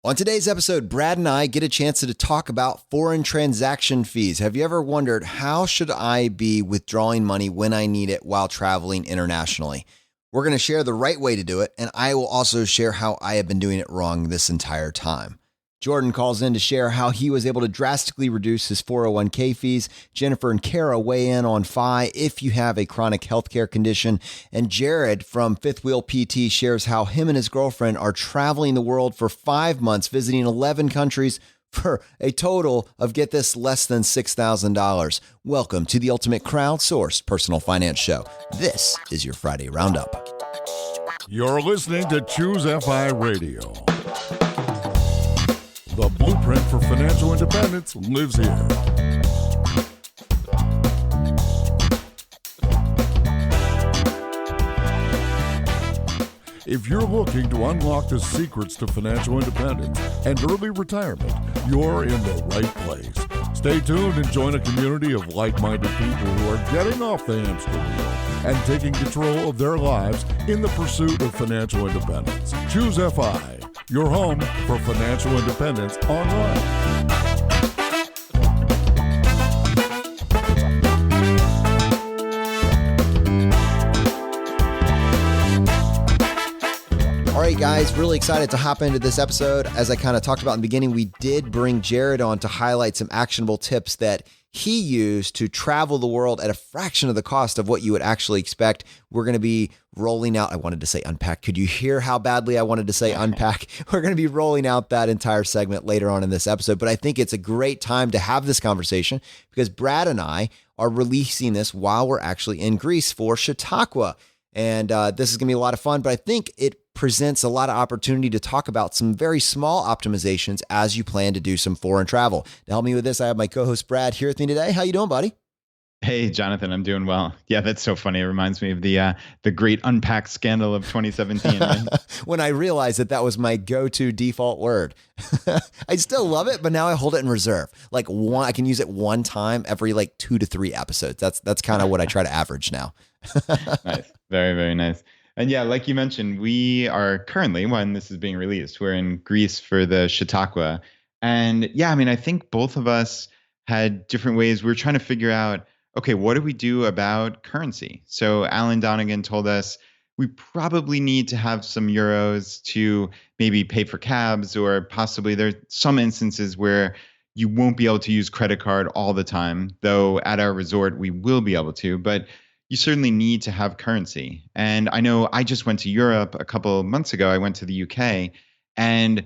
On today's episode, Brad and I get a chance to talk about foreign transaction fees. Have you ever wondered how should I be withdrawing money when I need it while traveling internationally? We're going to share the right way to do it, and I will also share how I have been doing it wrong this entire time. Jordan calls in to share how he was able to drastically reduce his 401k fees. Jennifer and Kara weigh in on FI if you have a chronic healthcare condition. And Jared from Fifth Wheel PT shares how him and his girlfriend are traveling the world for 5 months, visiting 11 countries for a total of, get this, less than $6,000. Welcome to the ultimate crowdsourced personal finance show. This is your Friday Roundup. You're listening to Choose FI Radio. The blueprint for financial independence lives here. If you're looking to unlock the secrets to financial independence and early retirement, you're in the right place. Stay tuned and join a community of like-minded people who are getting off the hamster wheel and taking control of their lives in the pursuit of financial independence. Choose FI, your home for financial independence online. All right, guys, really excited to hop into this episode. As I kind of talked about in the beginning, we did bring Jared on to highlight some actionable tips that he used to travel the world at a fraction of the cost of what you would actually expect. We're going to be rolling out, I wanted to say unpack. Could you hear how badly I wanted to say unpack? We're going to be rolling out that entire segment later on in this episode, but I think it's a great time to have this conversation because Brad and I are releasing this while we're actually in Greece for Chautauqua. And this is going to be a lot of fun, but I think it presents a lot of opportunity to talk about some very small optimizations as you plan to do some foreign travel. To help me with this, I have my co-host Brad here with me today. How you doing, buddy? Hey, Jonathan, I'm doing well. Yeah, that's so funny. It reminds me of the great unpack scandal of 2017. Right? When I realized that was my go-to default word. I still love it, but now I hold it in reserve. I can use it one time every 2 to 3 episodes. That's kind of what I try to average now. Nice. Very, very nice. And yeah, like you mentioned, we are currently, when this is being released, we're in Greece for the Chautauqua. And yeah, I think both of us had different ways. We were trying to figure out, okay, what do we do about currency? So Alan Donegan told us we probably need to have some euros to maybe pay for cabs, or possibly there's some instances where you won't be able to use credit card all the time, though at our resort we will be able to. But you certainly need to have currency. And I know I just went to Europe a couple of months ago. I went to the UK and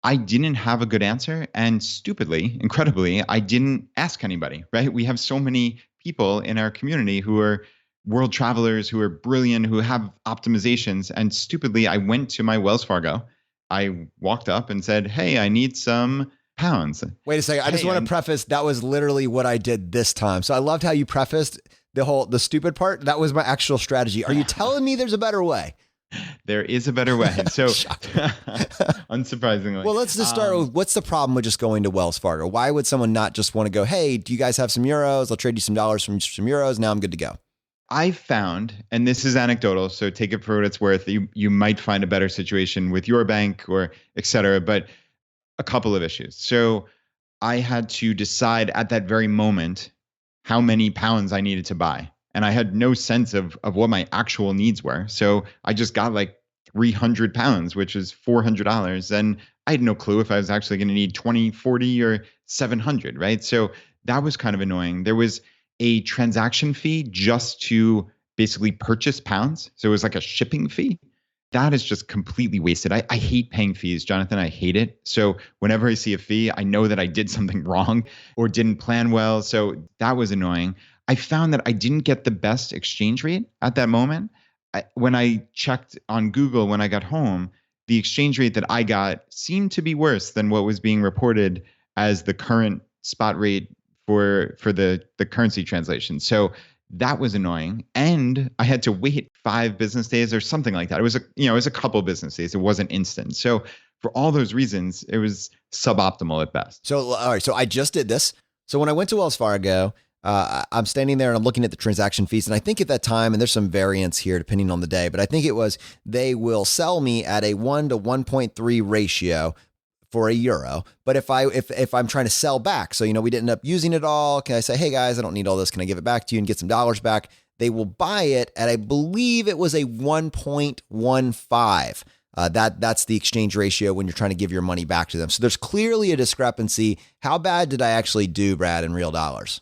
I didn't have a good answer. And stupidly, incredibly, I didn't ask anybody, right? We have so many people in our community who are world travelers, who are brilliant, who have optimizations. And stupidly, I went to my Wells Fargo. I walked up and said, hey, I need some pounds. Wait a second. I just want to preface, that was literally what I did this time. So I loved how you prefaced the stupid part. That was my actual strategy. Are you telling me there's a better way? There is a better way. So unsurprisingly. Well, let's just start with, what's the problem with just going to Wells Fargo? Why would someone not just want to go, hey, do you guys have some euros? I'll trade you some dollars from some euros. Now I'm good to go. I found, and this is anecdotal, so take it for what it's worth. You might find a better situation with your bank or et cetera, but a couple of issues. So I had to decide at that very moment how many pounds I needed to buy. And I had no sense of what my actual needs were. So I just got 300 pounds, which is $400. And I had no clue if I was actually going to need 20, 40 or 700, right? So that was kind of annoying. There was a transaction fee just to basically purchase pounds. So it was like a shipping fee. That is just completely wasted. I hate paying fees, Jonathan. I hate it. So whenever I see a fee, I know that I did something wrong or didn't plan well. So that was annoying. I found that I didn't get the best exchange rate at that moment. When I checked on Google when I got home, the exchange rate that I got seemed to be worse than what was being reported as the current spot rate for the currency translation. So that was annoying. And I had to wait 5 business days or something like that. It was a couple business days. It wasn't instant. So for all those reasons, it was suboptimal at best. So, all right. So I just did this. So when I went to Wells Fargo, I'm standing there and I'm looking at the transaction fees. And I think at that time, and there's some variance here depending on the day, but I think it was, they will sell me at a 1 to 1.3 ratio for a euro. But if I'm trying to sell back, so, we didn't end up using it all. Can I say, hey guys, I don't need all this. Can I give it back to you and get some dollars back? They will buy it at, I believe it was a 1.15. That's the exchange ratio when you're trying to give your money back to them. So there's clearly a discrepancy. How bad did I actually do, Brad, in real dollars?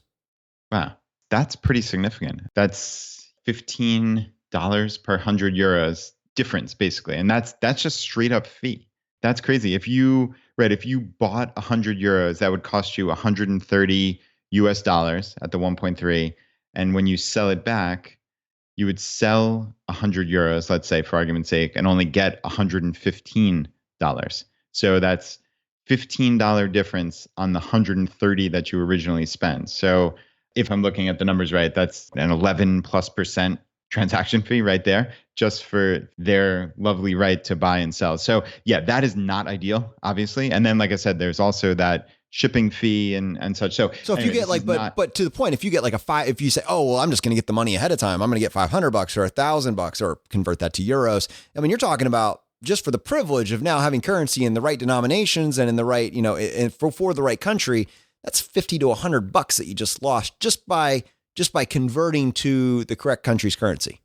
Wow, that's pretty significant. That's $15 per 100 euros difference, basically. And that's just straight up fee. That's crazy. If you bought 100 euros, that would cost you 130 US dollars at the 1.3. And when you sell it back, you would sell 100 euros, let's say, for argument's sake, and only get $115. So that's $15 difference on the 130 that you originally spent. So if I'm looking at the numbers right, that's an 11+% transaction fee right there, just for their lovely right to buy and sell. So yeah, that is not ideal, obviously. And then, like I said, there's also that shipping fee and such. So if anyway, you get like, but to the point, if you get like if you say, oh, well, I'm just going to get the money ahead of time, I'm going to get $500 or $1,000 or convert that to euros. I mean, you're talking about just for the privilege of now having currency in the right denominations and in the right, for the right country, that's $50 to $100 that you just lost just by converting to the correct country's currency.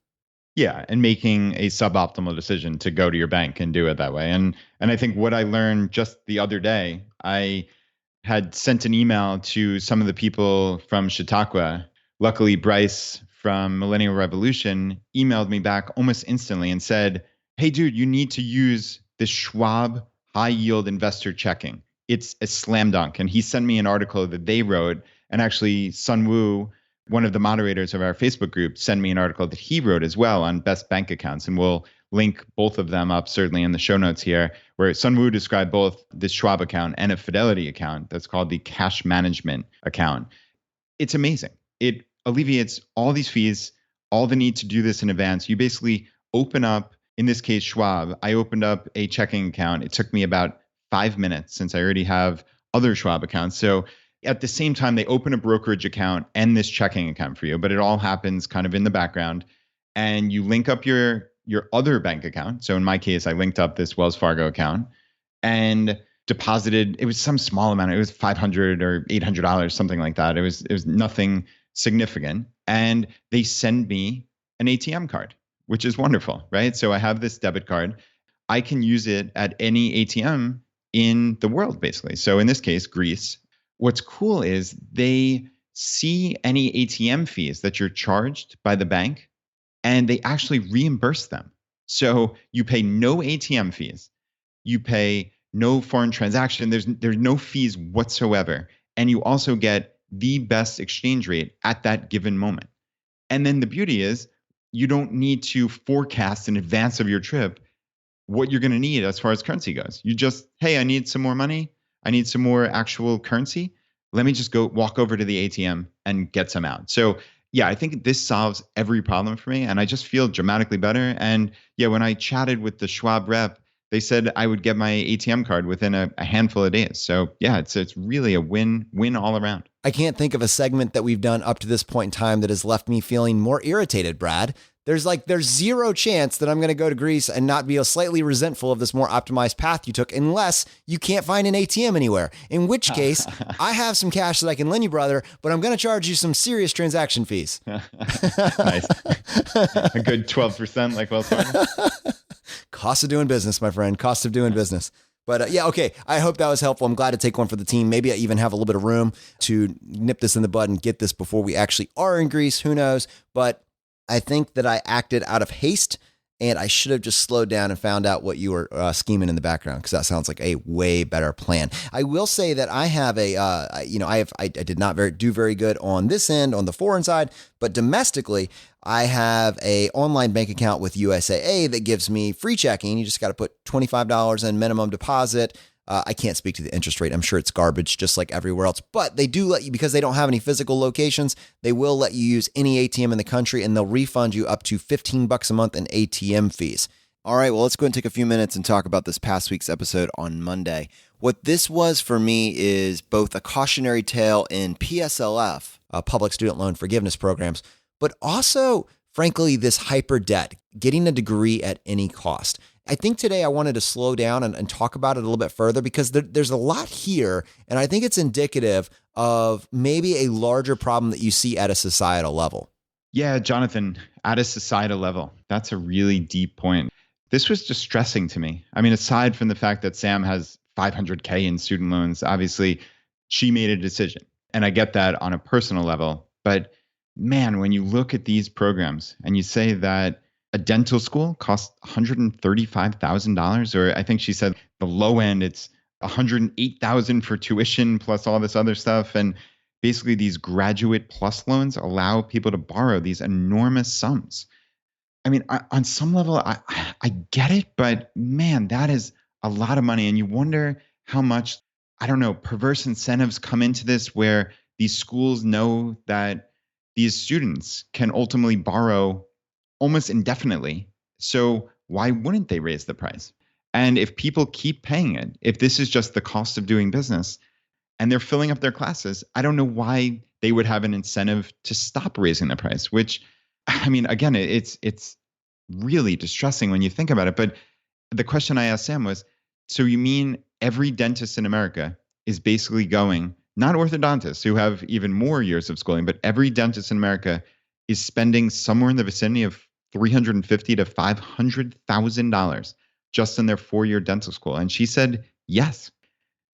Yeah, and making a suboptimal decision to go to your bank and do it that way. And I think what I learned just the other day, I had sent an email to some of the people from Chautauqua. Luckily, Bryce from Millennial Revolution emailed me back almost instantly and said, hey, dude, you need to use this Schwab high yield investor checking. It's a slam dunk. And he sent me an article that they wrote. And actually, Sun Wu, one of the moderators of our Facebook group, sent me an article that he wrote as well on best bank accounts. And we'll link both of them up certainly in the show notes here, where Sun Wu described both this Schwab account and a Fidelity account that's called the cash management account. It's amazing. It alleviates all these fees, all the need to do this in advance. You basically open up, in this case, Schwab. I opened up a checking account. It took me about 5 minutes since I already have other Schwab accounts. So at the same time, they open a brokerage account and this checking account for you, but it all happens kind of in the background. And you link up your other bank account. So in my case, I linked up this Wells Fargo account and deposited, it was some small amount. It was $500 or $800, something like that. It was nothing significant. And they send me an ATM card, which is wonderful, right? So I have this debit card. I can use it at any ATM in the world, basically. So in this case, Greece. What's cool is they see any ATM fees that you're charged by the bank, and they actually reimburse them. So you pay no ATM fees. You pay no foreign transaction. There's no fees whatsoever. And you also get the best exchange rate at that given moment. And then the beauty is you don't need to forecast in advance of your trip what you're going to need as far as currency goes. You just, hey, I need some more money. I need some more actual currency. Let me just go walk over to the ATM and get some out. So yeah, I think this solves every problem for me. And I just feel dramatically better. And yeah, when I chatted with the Schwab rep, they said I would get my ATM card within a handful of days. So yeah, it's really a win all around. I can't think of a segment that we've done up to this point in time that has left me feeling more irritated, Brad. There's zero chance that I'm going to go to Greece and not be slightly resentful of this more optimized path you took unless you can't find an ATM anywhere. In which case, I have some cash that I can lend you, brother, but I'm going to charge you some serious transaction fees. Nice. A good 12% like Wells Fargo. Cost of doing business, my friend. Cost of doing business. But yeah, okay. I hope that was helpful. I'm glad to take one for the team. Maybe I even have a little bit of room to nip this in the bud and get this before we actually are in Greece. Who knows? But I think that I acted out of haste, and I should have just slowed down and found out what you were scheming in the background, because that sounds like a way better plan. I will say that I have I did not do very good on this end, on the foreign side, but domestically, I have a online bank account with USAA that gives me free checking. You just got to put $25 in minimum deposit. I can't speak to the interest rate. I'm sure it's garbage, just like everywhere else. But they do let you, because they don't have any physical locations, they will let you use any ATM in the country, and they'll refund you up to $15 a month in ATM fees. All right, well, let's go and take a few minutes and talk about this past week's episode on Monday. What this was for me is both a cautionary tale in PSLF, public student loan forgiveness programs, but also, frankly, this HyperDebt, getting a degree at any cost. I think today I wanted to slow down and talk about it a little bit further because there's a lot here. And I think it's indicative of maybe a larger problem that you see at a societal level. Yeah, Jonathan, at a societal level, that's a really deep point. This was distressing to me. I mean, aside from the fact that Sam has $500K in student loans, obviously she made a decision. And I get that on a personal level. But man, when you look at these programs and you say that a dental school costs $135,000, or I think she said the low end, it's $108,000 for tuition plus all this other stuff. And basically these graduate plus loans allow people to borrow these enormous sums. I mean, on some level, I get it, but man, that is a lot of money. And you wonder how much, I don't know, perverse incentives come into this where these schools know that these students can ultimately borrow almost indefinitely. So why wouldn't they raise the price? And if people keep paying it, if this is just the cost of doing business and they're filling up their classes, I don't know why they would have an incentive to stop raising the price, which, I mean, again, it's really distressing when you think about it. But the question I asked Sam was, so you mean every dentist in America is basically going, not orthodontists who have even more years of schooling, but every dentist in America is spending somewhere in the vicinity of $350,000 to $500,000 just in their 4-year dental school? And she said, yes.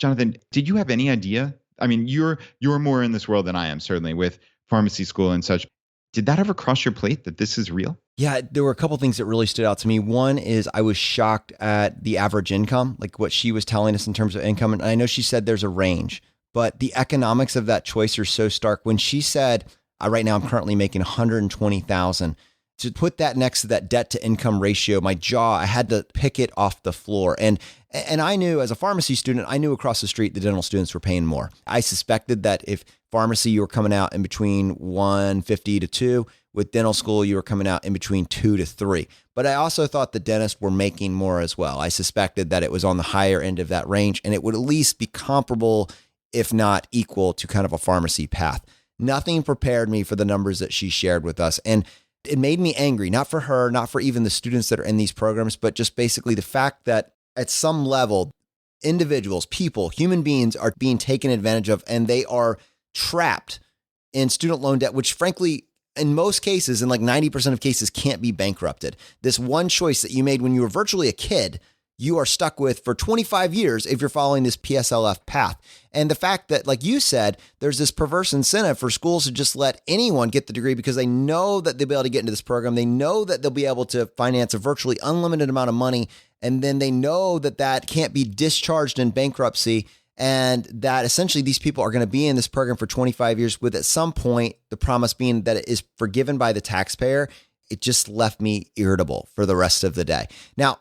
Jonathan, did you have any idea? I mean, you're more in this world than I am, certainly with pharmacy school and such. Did that ever cross your plate that this is real? Yeah, there were a couple things that really stood out to me. One is I was shocked at the average income, like what she was telling us in terms of income. And I know she said there's a range, but the economics of that choice are so stark. When she said, right now I'm currently making $120,000, to put that next to that debt to income ratio, my jaw, I had to pick it off the floor. And I knew as a pharmacy student, I knew across the street, the dental students were paying more. I suspected that if pharmacy, you were coming out in between 150 to 2, with dental school, you were coming out in between 2 to 3. But I also thought the dentists were making more as well. I suspected that it was on the higher end of that range, and it would at least be comparable, if not equal, to kind of a pharmacy path. Nothing prepared me for the numbers that she shared with us. And it made me angry, not for her, not for even the students that are in these programs, but just basically the fact that at some level, individuals, people, human beings are being taken advantage of, and they are trapped in student loan debt, which frankly, in most cases, in like 90% of cases, can't be bankrupted. This one choice that you made when you were virtually a kid, you are stuck with for 25 years if you're following this PSLF path. And the fact that, like you said, there's this perverse incentive for schools to just let anyone get the degree because they know that they'll be able to get into this program. They know that they'll be able to finance a virtually unlimited amount of money. And then they know that that can't be discharged in bankruptcy, and that essentially these people are going to be in this program for 25 years with at some point the promise being that it is forgiven by the taxpayer. It just left me irritable for the rest of the day. Now,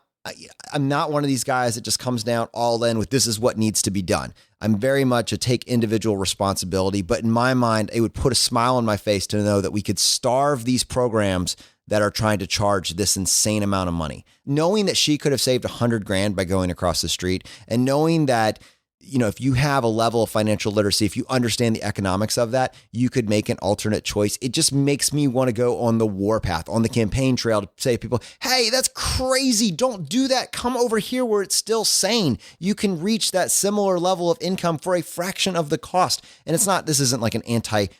I'm not one of these guys that just comes down all in with this is what needs to be done. I'm very much a take individual responsibility, but in my mind, it would put a smile on my face to know that we could starve these programs that are trying to charge this insane amount of money. Knowing that she could have saved $100,000 by going across the street, and knowing that, you know, if you have a level of financial literacy, if you understand the economics of that, you could make an alternate choice. It just makes me want to go on the warpath, on the campaign trail to say to people, hey, that's crazy. Don't do that. Come over here where it's still sane. You can reach that similar level of income for a fraction of the cost. And it's not, this isn't like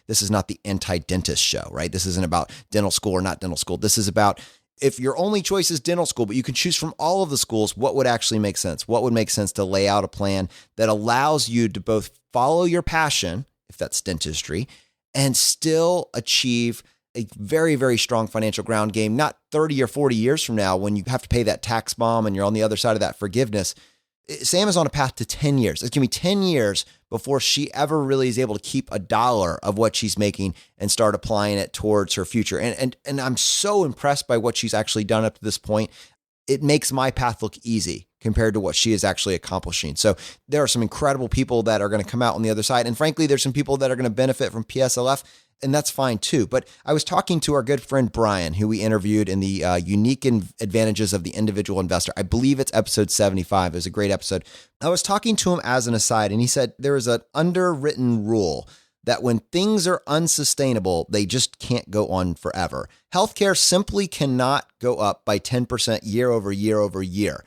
this is not the anti-dentist show, right? This isn't about dental school or not dental school. This is about, if your only choice is dental school, but you can choose from all of the schools, what would actually make sense? What would make sense to lay out a plan that allows you to both follow your passion, if that's dentistry, and still achieve a very, very strong financial ground game, not 30 or 40 years from now when you have to pay that tax bomb and you're on the other side of that forgiveness. Sam is on a path to 10 years. It's going to be 10 years before she ever really is able to keep a dollar of what she's making and start applying it towards her future. And I'm so impressed by what she's actually done up to this point. It makes my path look easy compared to what she is actually accomplishing. So there are some incredible people that are going to come out on the other side. And frankly, there's some people that are going to benefit from PSLF, and that's fine too. But I was talking to our good friend Brian, who we interviewed in the unique advantages of the individual investor. I believe it's episode 75. It was a great episode. I was talking to him as an aside, and he said there is an underwritten rule that when things are unsustainable, they just can't go on forever. Healthcare simply cannot go up by 10% year over year over year.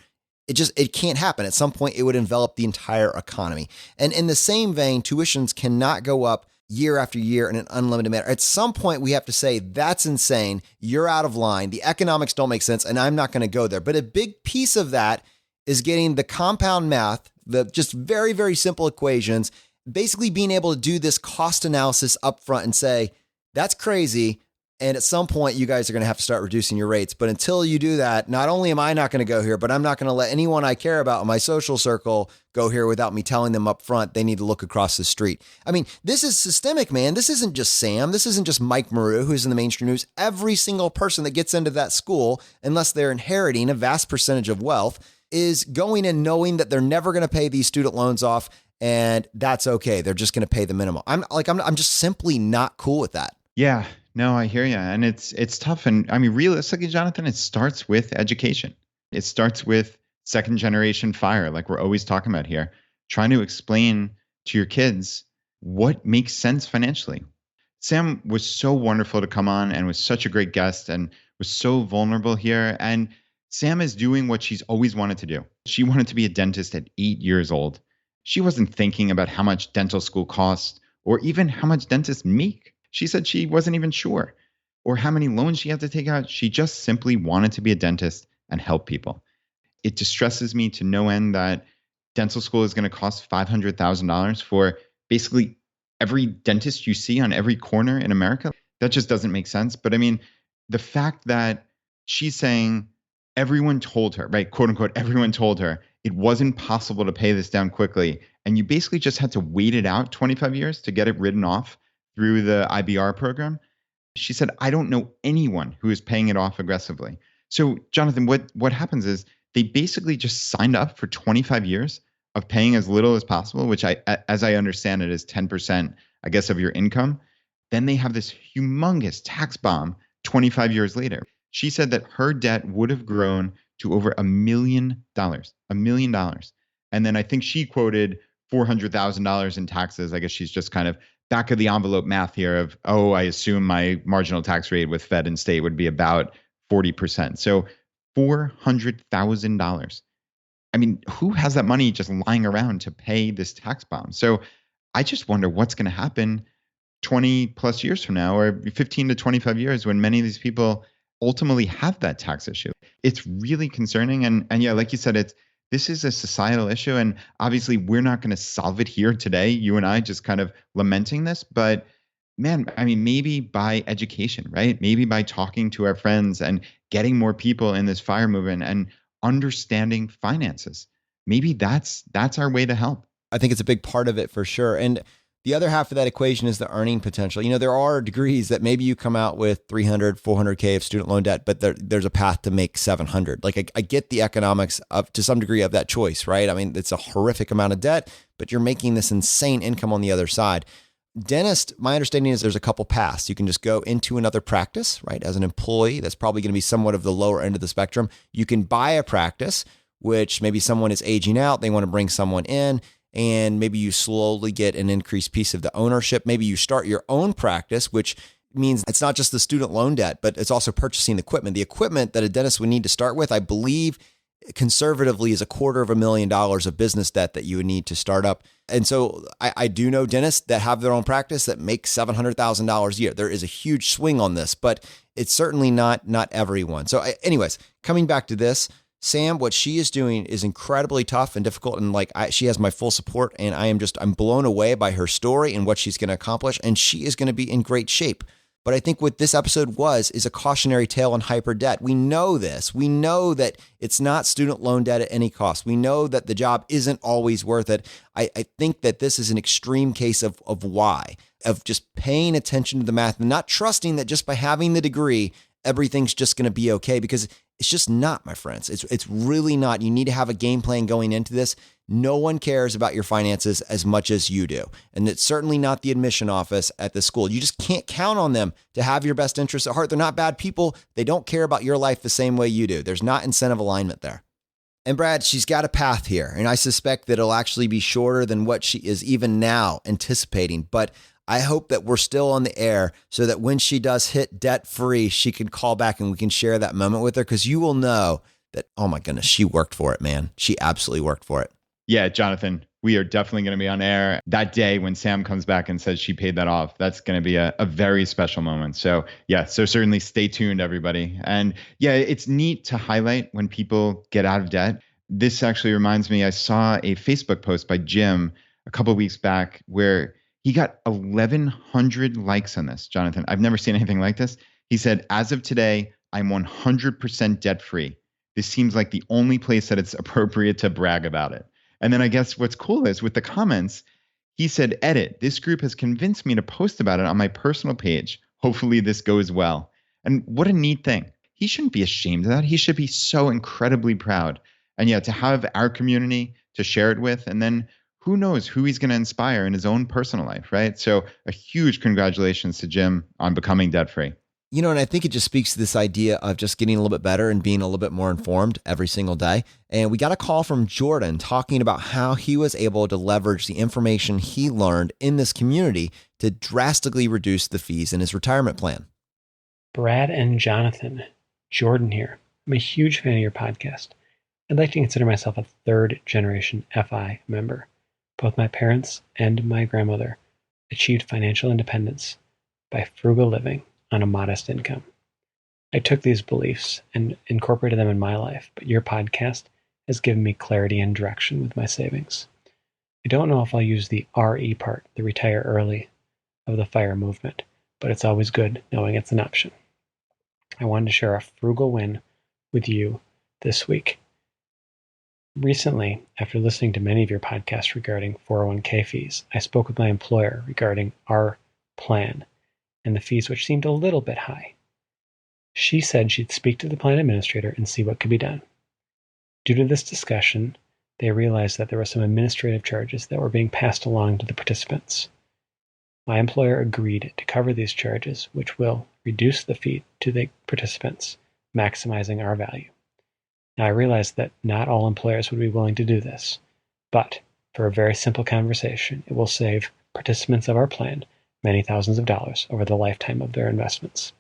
It can't happen. At some point, it would envelop the entire economy. And in the same vein, tuitions cannot go up year after year in an unlimited manner. At some point, we have to say, that's insane. You're out of line. The economics don't make sense, and I'm not going to go there. But a big piece of that is getting the compound math, the just very, very simple equations, basically being able to do this cost analysis up front and say, that's crazy. And at some point, you guys are going to have to start reducing your rates. But until you do that, not only am I not going to go here, but I'm not going to let anyone I care about in my social circle go here without me telling them up front they need to look across the street. I mean, this is systemic, man. This isn't just Sam. This isn't just Mike Maru, who's in the mainstream news. Every single person that gets into that school, unless they're inheriting a vast percentage of wealth, is going in knowing that they're never going to pay these student loans off, and that's okay. They're just going to pay the minimum. I'm just simply not cool with that. Yeah. No, I hear you. And it's tough. And I mean, realistically, Jonathan, it starts with education. It starts with second generation fire, like we're always talking about here, trying to explain to your kids what makes sense financially. Sam was so wonderful to come on and was such a great guest and was so vulnerable here. And Sam is doing what she's always wanted to do. She wanted to be a dentist at 8 years old. She wasn't thinking about how much dental school costs or even how much dentists make. She said she wasn't even sure, or how many loans she had to take out. She just simply wanted to be a dentist and help people. It distresses me to no end that dental school is going to cost $500,000 for basically every dentist you see on every corner in America. That just doesn't make sense. But I mean, the fact that she's saying everyone told her, right, quote unquote, everyone told her it wasn't possible to pay this down quickly. And you basically just had to wait it out 25 years to get it written off through the IBR program. She said, I don't know anyone who is paying it off aggressively. So Jonathan, what happens is they basically just signed up for 25 years of paying as little as possible, which as I understand it is 10%, I guess, of your income. Then they have this humongous tax bomb 25 years later. She said that her debt would have grown to over $1 million. And then I think she quoted $400,000 in taxes. I guess she's just kind of back of the envelope math here of, I assume my marginal tax rate with Fed and state would be about 40%. So $400,000. I mean, who has that money just lying around to pay this tax bomb? So I just wonder what's going to happen 20 plus years from now, or 15 to 25 years, when many of these people ultimately have that tax issue. It's really concerning. And yeah, like you said, this is a societal issue, and obviously we're not going to solve it here today, you and I just kind of lamenting this, but man, I mean, maybe by education, right? Maybe by talking to our friends and getting more people in this FIRE movement and understanding finances. Maybe that's our way to help. I think it's a big part of it for sure. And the other half of that equation is the earning potential. You know, there are degrees that maybe you come out with 300, 400K of student loan debt, but there's a path to make 700. Like I get the economics of, to some degree, of that choice, right? I mean, it's a horrific amount of debt, but you're making this insane income on the other side. Dentist, my understanding is there's a couple paths. You can just go into another practice, right? As an employee, that's probably going to be somewhat of the lower end of the spectrum. You can buy a practice, which maybe someone is aging out. They want to bring someone in, and maybe you slowly get an increased piece of the ownership. Maybe you start your own practice, which means it's not just the student loan debt, but it's also purchasing the equipment. The equipment that a dentist would need to start with, I believe, conservatively is $250,000 of business debt that you would need to start up. And so I do know dentists that have their own practice that make $700,000 a year. There is a huge swing on this, but it's certainly not everyone. So anyways, coming back to this, Sam, what she is doing is incredibly tough and difficult. And she has my full support, and I'm blown away by her story and what she's going to accomplish. And she is going to be in great shape. But I think what this episode is a cautionary tale on hyperdebt. We know this. We know that it's not student loan debt at any cost. We know that the job isn't always worth it. I think that this is an extreme case of why, of just paying attention to the math and not trusting that just by having the degree, everything's just going to be okay, because it's just not, my friends. It's really not. You need to have a game plan going into this. No one cares about your finances as much as you do. And it's certainly not the admission office at the school. You just can't count on them to have your best interests at heart. They're not bad people. They don't care about your life the same way you do. There's not incentive alignment there. And Brad, she's got a path here, and I suspect that it'll actually be shorter than what she is even now anticipating. But I hope that we're still on the air so that when she does hit debt free, she can call back and we can share that moment with her, because you will know that, oh my goodness, she worked for it, man. She absolutely worked for it. Yeah, Jonathan, we are definitely going to be on air that day when Sam comes back and says she paid that off. That's going to be a very special moment. So yeah, so certainly stay tuned, everybody. And yeah, it's neat to highlight when people get out of debt. This actually reminds me, I saw a Facebook post by Jim a couple of weeks back where he got 1,100 likes on this, Jonathan. I've never seen anything like this. He said, as of today, I'm 100% debt free. This seems like the only place that it's appropriate to brag about it. And then I guess what's cool is with the comments, he said, edit, this group has convinced me to post about it on my personal page. Hopefully this goes well. And what a neat thing. He shouldn't be ashamed of that. He should be so incredibly proud. And yeah, to have our community to share it with, and then who knows who he's going to inspire in his own personal life, right? So a huge congratulations to Jim on becoming debt-free. You know, and I think it just speaks to this idea of just getting a little bit better and being a little bit more informed every single day. And we got a call from Jordan talking about how he was able to leverage the information he learned in this community to drastically reduce the fees in his retirement plan. Brad and Jonathan, Jordan here. I'm a huge fan of your podcast. I'd like to consider myself a third generation FI member. Both my parents and my grandmother achieved financial independence by frugal living on a modest income. I took these beliefs and incorporated them in my life, but your podcast has given me clarity and direction with my savings. I don't know if I'll use the RE part, the retire early, of the FIRE movement, but it's always good knowing it's an option. I wanted to share a frugal win with you this week. Recently, after listening to many of your podcasts regarding 401k fees, I spoke with my employer regarding our plan and the fees, which seemed a little bit high. She said she'd speak to the plan administrator and see what could be done. Due to this discussion, they realized that there were some administrative charges that were being passed along to the participants. My employer agreed to cover these charges, which will reduce the fee to the participants, maximizing our value. Now, I realize that not all employers would be willing to do this, but for a very simple conversation, it will save participants of our plan many thousands of dollars over the lifetime of their investments.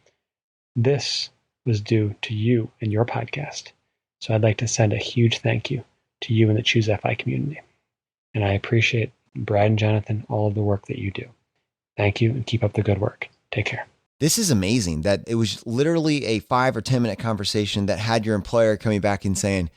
This was due to you and your podcast, so I'd like to send a huge thank you to you and the Choose FI community. And I appreciate, Brad and Jonathan, all of the work that you do. Thank you, and keep up the good work. Take care. This is amazing that it was literally a 5 or 10 minute conversation that had your employer coming back and saying,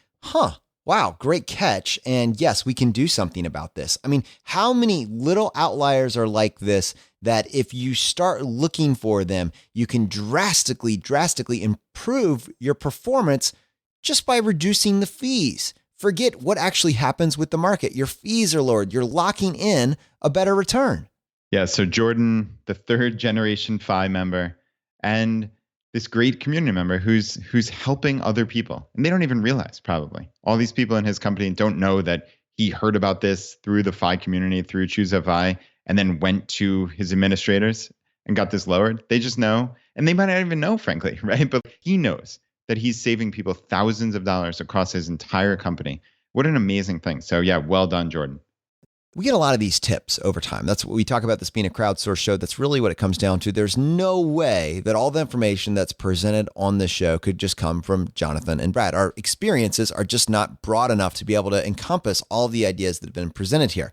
wow, great catch. And yes, we can do something about this. I mean, how many little outliers are like this that if you start looking for them, you can drastically improve your performance just by reducing the fees? Forget what actually happens with the market. Your fees are lowered. You're locking in a better return. Yeah, so Jordan, the third generation FI member, and this great community member who's helping other people. And they don't even realize, probably. All these people in his company don't know that he heard about this through the FI community, through Choose FI, and then went to his administrators and got this lowered. They just know, and they might not even know, frankly, right? But he knows that he's saving people thousands of dollars across his entire company. What an amazing thing. So yeah, well done, Jordan. We get a lot of these tips over time. That's what we talk about, this being a crowdsourced show. That's really what it comes down to. There's no way that all the information that's presented on this show could just come from Jonathan and Brad. Our experiences are just not broad enough to be able to encompass all the ideas that have been presented here.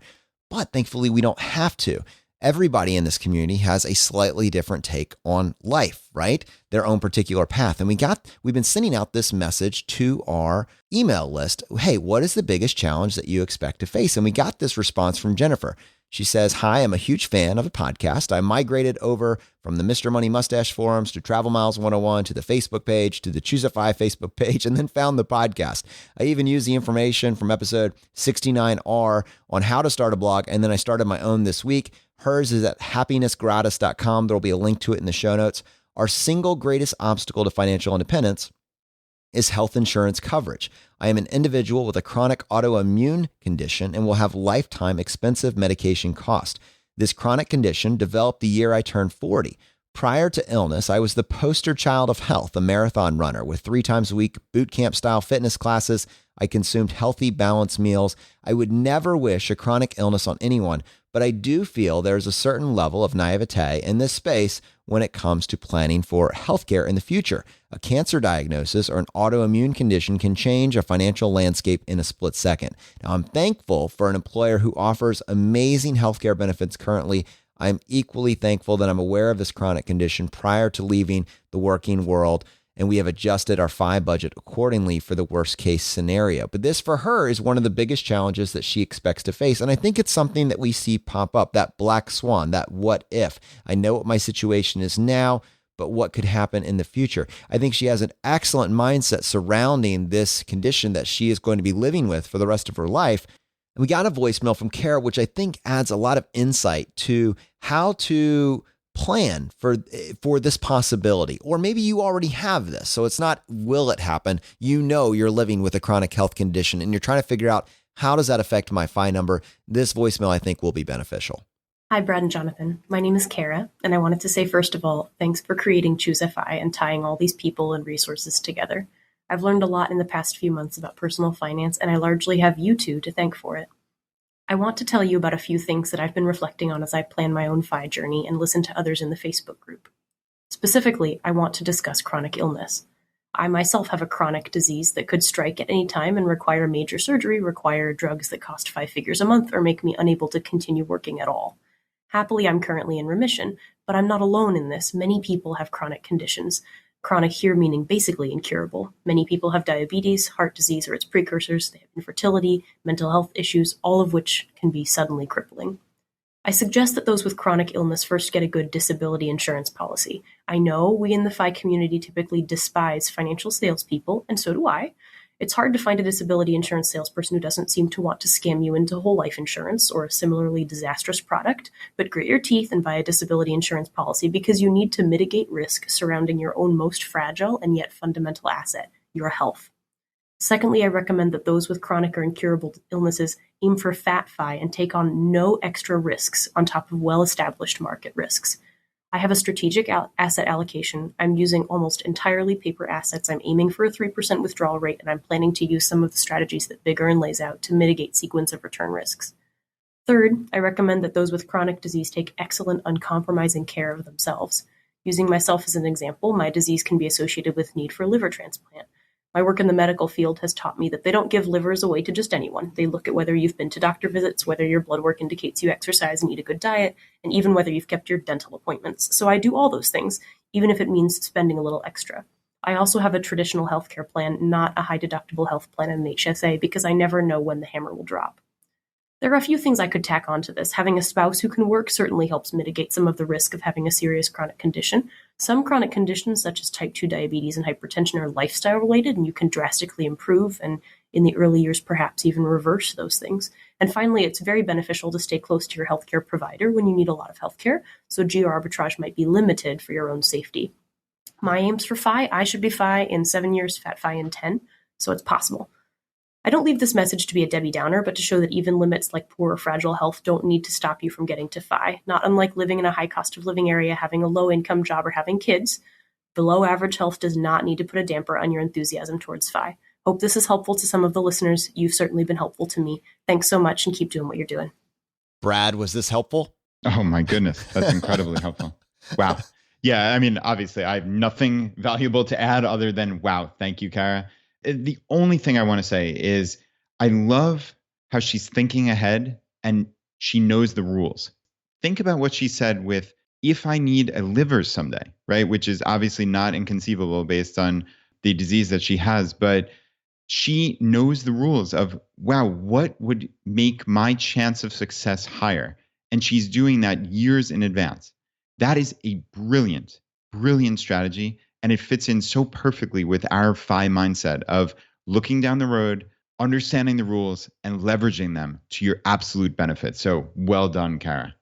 But thankfully, we don't have to. Everybody in this community has a slightly different take on life, right? Their own particular path. And we've been sending out this message to our email list. Hey, what is the biggest challenge that you expect to face? And we got this response from Jennifer. She says, hi, I'm a huge fan of the podcast. I migrated over from the Mr. Money Mustache forums to Travel Miles 101 to the Facebook page to the Choose FI Facebook page, and then found the podcast. I even used the information from episode 69R on how to start a blog, and then I started my own this week. Hers is at happinessgratis.com. There will be a link to it in the show notes. Our single greatest obstacle to financial independence is health insurance coverage. I am an individual with a chronic autoimmune condition and will have lifetime expensive medication cost. This chronic condition developed the year I turned 40. Prior to illness, I was the poster child of health, a marathon runner with 3 times a week boot camp style fitness classes. I consumed healthy, balanced meals. I would never wish a chronic illness on anyone, but I do feel there's a certain level of naivete in this space when it comes to planning for healthcare in the future. A cancer diagnosis or an autoimmune condition can change a financial landscape in a split second. Now, I'm thankful for an employer who offers amazing healthcare benefits currently. I'm equally thankful that I'm aware of this chronic condition prior to leaving the working world, and we have adjusted our FI budget accordingly for the worst case scenario. But this for her is one of the biggest challenges that she expects to face. And I think it's something that we see pop up, that black swan, that what if. I know what my situation is now, but what could happen in the future? I think she has an excellent mindset surrounding this condition that she is going to be living with for the rest of her life. We got a voicemail from Kara, which I think adds a lot of insight to how to plan for this possibility. Or maybe you already have this. So it's not, will it happen? You know you're living with a chronic health condition and you're trying to figure out, how does that affect my FI number? This voicemail, I think, will be beneficial. Hi, Brad and Jonathan. My name is Kara, and I wanted to say, first of all, thanks for creating Choose FI and tying all these people and resources together. I've learned a lot in the past few months about personal finance, and I largely have you two to thank for it. I want to tell you about a few things that I've been reflecting on as I plan my own FI journey and listen to others in the Facebook group. Specifically, I want to discuss chronic illness. I myself have a chronic disease that could strike at any time and require major surgery, require drugs that cost 5 figures a month, or make me unable to continue working at all. Happily, I'm currently in remission, but I'm not alone in this. Many people have chronic conditions. Chronic here meaning basically incurable. Many people have diabetes, heart disease or its precursors. They have infertility, mental health issues, all of which can be suddenly crippling. I suggest that those with chronic illness first get a good disability insurance policy. I know we in the FI community typically despise financial salespeople, and so do I. It's hard to find a disability insurance salesperson who doesn't seem to want to scam you into whole life insurance or a similarly disastrous product, but grit your teeth and buy a disability insurance policy because you need to mitigate risk surrounding your own most fragile and yet fundamental asset, your health. Secondly, I recommend that those with chronic or incurable illnesses aim for fat FI and take on no extra risks on top of well-established market risks. I have a strategic asset allocation. I'm using almost entirely paper assets. I'm aiming for a 3% withdrawal rate, and I'm planning to use some of the strategies that Big Earn lays out to mitigate sequence of return risks. Third, I recommend that those with chronic disease take excellent, uncompromising care of themselves. Using myself as an example, my disease can be associated with need for liver transplant. My work in the medical field has taught me that they don't give livers away to just anyone. They look at whether you've been to doctor visits, whether your blood work indicates you exercise and eat a good diet, and even whether you've kept your dental appointments. So I do all those things, even if it means spending a little extra. I also have a traditional healthcare plan, not a high deductible health plan in an HSA, because I never know when the hammer will drop. There are a few things I could tack onto this. Having a spouse who can work certainly helps mitigate some of the risk of having a serious chronic condition. Some chronic conditions, such as type 2 diabetes and hypertension, are lifestyle related, and you can drastically improve and in the early years perhaps even reverse those things. And finally, it's very beneficial to stay close to your healthcare provider when you need a lot of healthcare, so geo arbitrage might be limited for your own safety. My aims for FI, I should be FI in 7 years, Fat FI in 10, so it's possible. I don't leave this message to be a Debbie Downer, but to show that even limits like poor or fragile health don't need to stop you from getting to FI. Not unlike living in a high cost of living area, having a low income job, or having kids, below average health does not need to put a damper on your enthusiasm towards FI. Hope this is helpful to some of the listeners. You've certainly been helpful to me. Thanks so much and keep doing what you're doing. Brad, was this helpful? Oh my goodness. That's incredibly helpful. Wow. Yeah. I mean, obviously I have nothing valuable to add other than, wow, thank you, Kara. The only thing I want to say is I love how she's thinking ahead and she knows the rules. Think about what she said with, if I need a liver someday, right? Which is obviously not inconceivable based on the disease that she has, but she knows the rules of, wow, what would make my chance of success higher? And she's doing that years in advance. That is a brilliant, brilliant strategy. And it fits in so perfectly with our FI mindset of looking down the road, understanding the rules, and leveraging them to your absolute benefit. So well done, Kara.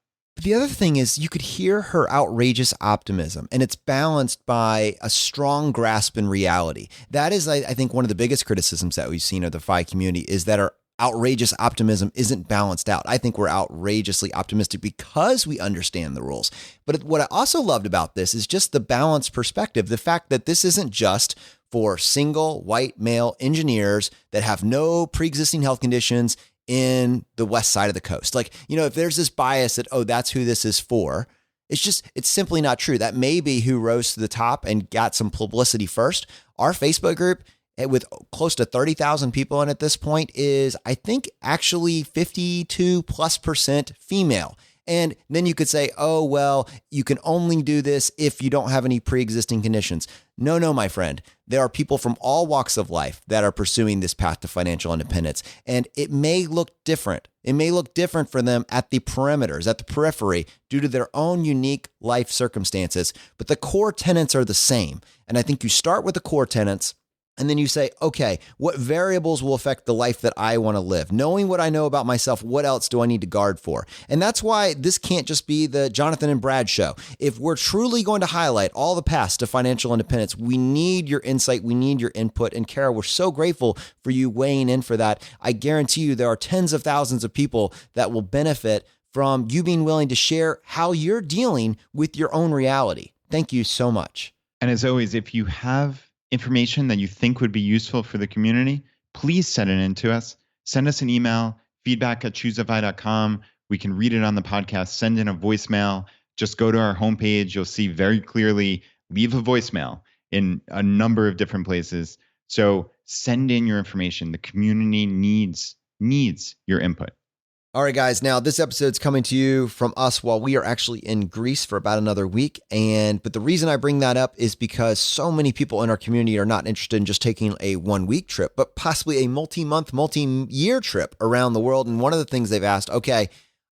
The other thing is you could hear her outrageous optimism, and it's balanced by a strong grasp in reality. That is, I think, one of the biggest criticisms that we've seen of the FI community is that our outrageous optimism isn't balanced out. I think we're outrageously optimistic because we understand the rules. But what I also loved about this is just the balanced perspective, the fact that this isn't just for single white male engineers that have no pre-existing health conditions in the west side of the coast. Like, if there's this bias that, oh, that's who this is for, it's simply not true. That may be who rose to the top and got some publicity first. Our Facebook group, with close to 30,000 people in at this point, is, I think, actually 52+% female. And then you could say, oh, well, you can only do this if you don't have any pre-existing conditions. No, my friend. There are people from all walks of life that are pursuing this path to financial independence. And it may look different. It may look different for them at the perimeters, at the periphery, due to their own unique life circumstances. But the core tenets are the same. And I think you start with the core tenets, and then you say, okay, what variables will affect the life that I want to live? Knowing what I know about myself, what else do I need to guard for? And that's why this can't just be the Jonathan and Brad show. If we're truly going to highlight all the paths to financial independence, we need your insight. We need your input. And Kara, we're so grateful for you weighing in for that. I guarantee you there are tens of thousands of people that will benefit from you being willing to share how you're dealing with your own reality. Thank you so much. And as always, if you have information that you think would be useful for the community, please send it in to us. Send us an email, feedback@choosefy.com. We can read it on the podcast. Send in a voicemail. Just go to our homepage. You'll see very clearly, leave a voicemail in a number of different places. So send in your information. The community needs your input. All right, guys. Now, this episode's coming to you from us while we are actually in Greece for about another week. But the reason I bring that up is because so many people in our community are not interested in just taking a 1-week trip, but possibly a multi-month, multi-year trip around the world. And one of the things they've asked, okay,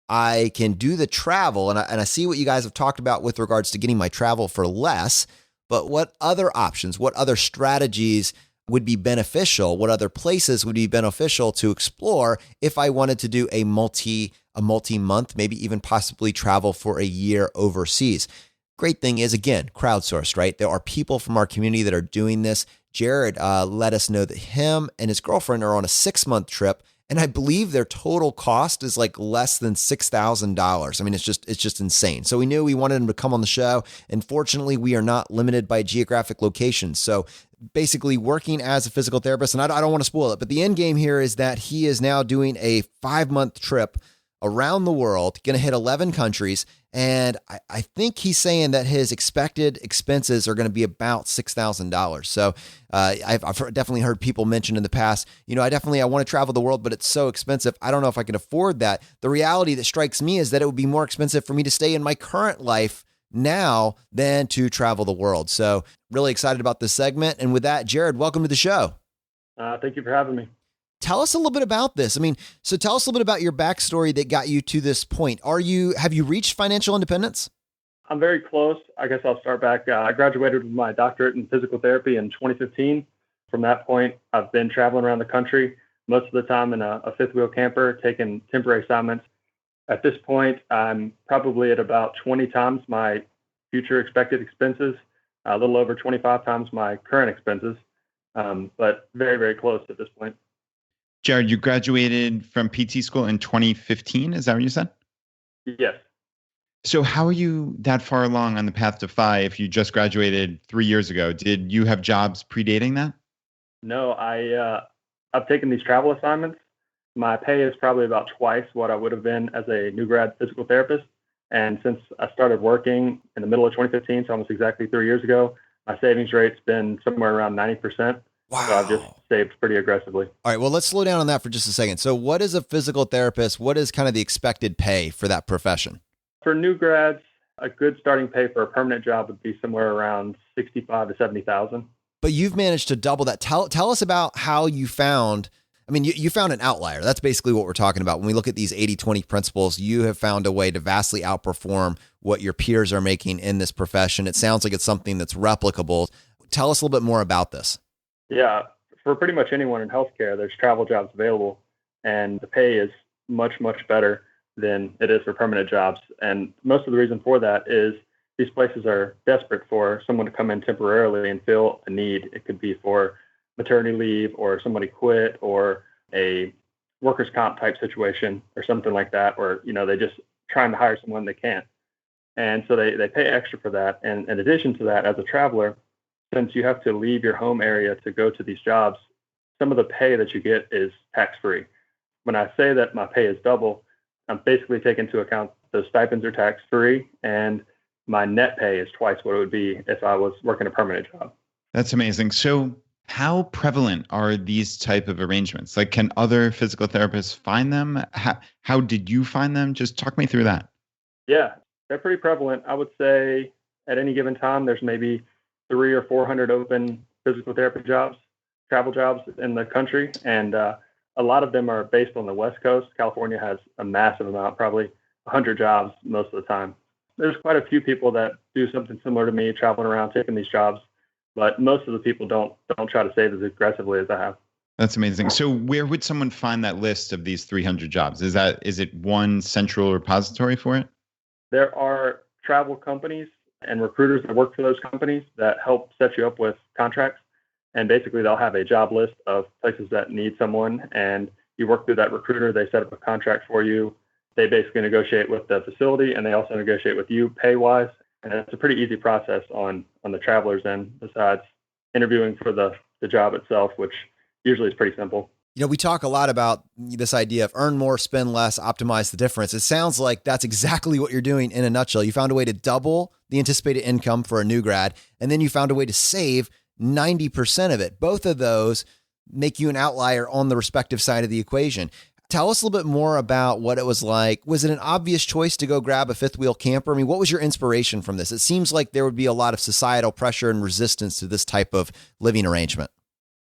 I can do the travel, and I see what you guys have talked about with regards to getting my travel for less, but what other options, what other strategies would be beneficial? What other places would be beneficial to explore if I wanted to do a multi-month, maybe even possibly travel for a year overseas? Great thing is, again, crowdsourced, right? There are people from our community that are doing this. Jared let us know that him and his girlfriend are on a 6-month trip, and I believe their total cost is like less than $6,000. I mean, it's just insane. So we knew we wanted him to come on the show. And fortunately, we are not limited by geographic locations. So basically working as a physical therapist, and I don't want to spoil it, but the end game here is that he is now doing a 5-month trip around the world, going to hit 11 countries. And I think he's saying that his expected expenses are going to be about $6,000. So I've definitely heard people mention in the past, I want to travel the world, but it's so expensive. I don't know if I can afford that. The reality that strikes me is that it would be more expensive for me to stay in my current life now than to travel the world. So really excited about this segment. And with that, Jared, welcome to the show. Thank you for having me. Tell us a little bit about this. So tell us a little bit about your backstory that got you to this point. Have you reached financial independence? I'm very close. I guess I'll start back. I graduated with my doctorate in physical therapy in 2015. From that point, I've been traveling around the country, most of the time in a fifth wheel camper, taking temporary assignments. At this point, I'm probably at about 20 times my future expected expenses, a little over 25 times my current expenses, but very, very close at this point. Jared, you graduated from PT school in 2015. Is that what you said? Yes. So how are you that far along on the path to FI if you just graduated 3 years ago? Did you have jobs predating that? No, I've taken these travel assignments. My pay is probably about twice what I would have been as a new grad physical therapist. And since I started working in the middle of 2015, so almost exactly 3 years ago, my savings rate's been somewhere around 90%. Wow. So I've just saved pretty aggressively. All right. Well, let's slow down on that for just a second. So what is a physical therapist? What is kind of the expected pay for that profession? For new grads, a good starting pay for a permanent job would be somewhere around 65 to 70,000. But you've managed to double that. Tell us about how you found, you found an outlier. That's basically what we're talking about. When we look at these 80-20 principles, you have found a way to vastly outperform what your peers are making in this profession. It sounds like it's something that's replicable. Tell us a little bit more about this. Yeah, for pretty much anyone in healthcare, there's travel jobs available, and the pay is much, much better than it is for permanent jobs. And most of the reason for that is these places are desperate for someone to come in temporarily and fill a need. It could be for maternity leave, or somebody quit, or a workers' comp type situation or something like that, or, they just trying to hire someone they can't. And so they pay extra for that. And in addition to that, as a traveler, since you have to leave your home area to go to these jobs, some of the pay that you get is tax-free. When I say that my pay is double, I'm basically taking into account those stipends are tax-free, and my net pay is twice what it would be if I was working a permanent job. That's amazing. So how prevalent are these type of arrangements? Like, can other physical therapists find them? How did you find them? Just talk me through that. Yeah, they're pretty prevalent. I would say at any given time, there's maybe 300 or 400 open physical therapy jobs, travel jobs in the country. And a lot of them are based on the West Coast. California has a massive amount, probably 100 jobs most of the time. There's quite a few people that do something similar to me, traveling around, taking these jobs. But most of the people don't try to save as aggressively as I have. That's amazing. So where would someone find that list of these 300 jobs? Is it one central repository for it? There are travel companies and recruiters that work for those companies that help set you up with contracts. And basically they'll have a job list of places that need someone, and you work through that recruiter. They set up a contract for you. They basically negotiate with the facility, and they also negotiate with you pay-wise. And it's a pretty easy process on the traveler's end, besides interviewing for the job itself, which usually is pretty simple. We talk a lot about this idea of earn more, spend less, optimize the difference. It sounds like that's exactly what you're doing in a nutshell. You found a way to double the anticipated income for a new grad, and then you found a way to save 90% of it. Both of those make you an outlier on the respective side of the equation. Tell us a little bit more about what it was like. Was it an obvious choice to go grab a fifth wheel camper? I mean, what was your inspiration from this? It seems like there would be a lot of societal pressure and resistance to this type of living arrangement.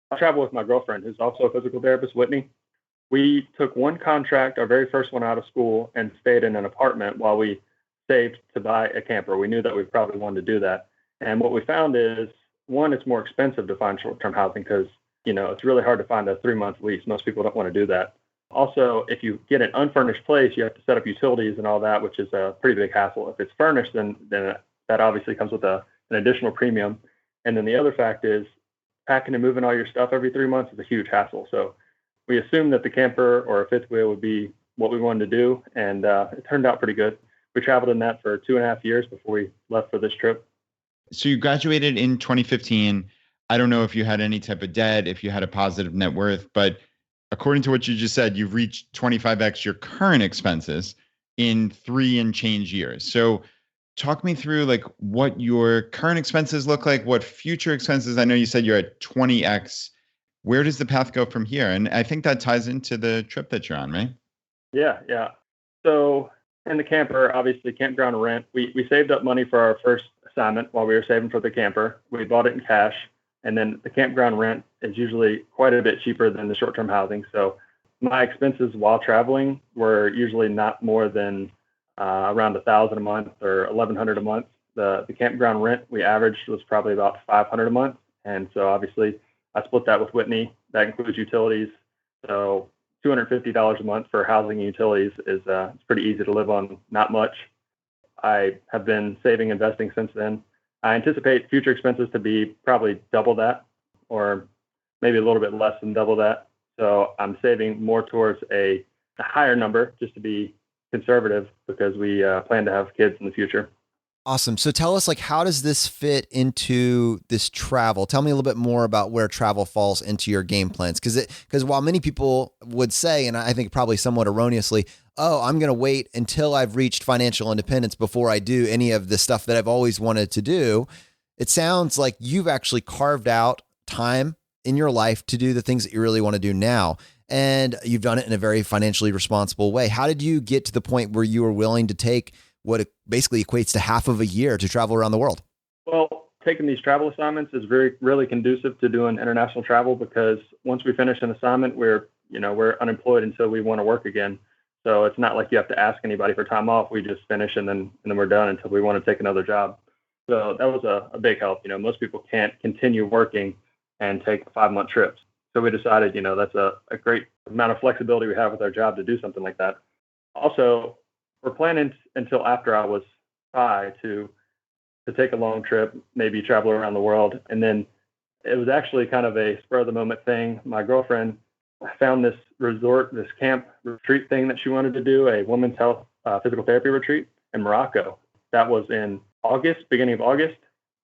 I travel with my girlfriend, who's also a physical therapist, Whitney. We took one contract, our very first one out of school, and stayed in an apartment while we saved to buy a camper. We knew that we probably wanted to do that. And what we found is, one, it's more expensive to find short-term housing because, it's really hard to find a 3-month lease. Most people don't want to do that. Also, if you get an unfurnished place, you have to set up utilities and all that, which is a pretty big hassle. If it's furnished, then that obviously comes with an additional premium. And then the other fact is packing and moving all your stuff every 3 months is a huge hassle. So we assumed that the camper or a fifth wheel would be what we wanted to do, and it turned out pretty good. We traveled in that for 2.5 years before we left for this trip. So you graduated in 2015. I don't know if you had any type of debt, if you had a positive net worth, but according to what you just said, you've reached 25x your current expenses in 3 and change years. So talk me through like what your current expenses look like, what future expenses. I know you said you're at 20x. Where does the path go from here? And I think that ties into the trip that you're on, right? Yeah. So in the camper, obviously campground rent, we saved up money for our first assignment while we were saving for the camper. We bought it in cash. And then the campground rent is usually quite a bit cheaper than the short-term housing. So my expenses while traveling were usually not more than around $1,000 a month or $1,100 a month. The campground rent we averaged was probably about $500 a month. And so obviously I split that with Whitney. That includes utilities. So $250 a month for housing and utilities is it's pretty easy to live on, not much. I have been saving, investing since then. I anticipate future expenses to be probably double that, or maybe a little bit less than double that. So I'm saving more towards a higher number just to be conservative because we plan to have kids in the future. Awesome. So tell us, like, how does this fit into this travel? Tell me a little bit more about where travel falls into your game plans. Because while many people would say, and I think probably somewhat erroneously, oh, I'm going to wait until I've reached financial independence before I do any of the stuff that I've always wanted to do, it sounds like you've actually carved out time in your life to do the things that you really want to do now. And you've done it in a very financially responsible way. How did you get to the point where you were willing to take what basically equates to half of a year to travel around the world? Well, taking these travel assignments is really conducive to doing international travel because once we finish an assignment, we're unemployed until we want to work again. So it's not like you have to ask anybody for time off. We just finish and then we're done until we want to take another job. So that was a big help. Most people can't continue working and take 5-month trips. So we decided, that's a great amount of flexibility we have with our job to do something like that. Also, we're planning until after I was 5 to take a long trip, maybe travel around the world. And then it was actually kind of a spur of the moment thing. My girlfriend I found this resort, this camp retreat thing that she wanted to do, a women's health physical therapy retreat in Morocco. That was in August, beginning of August.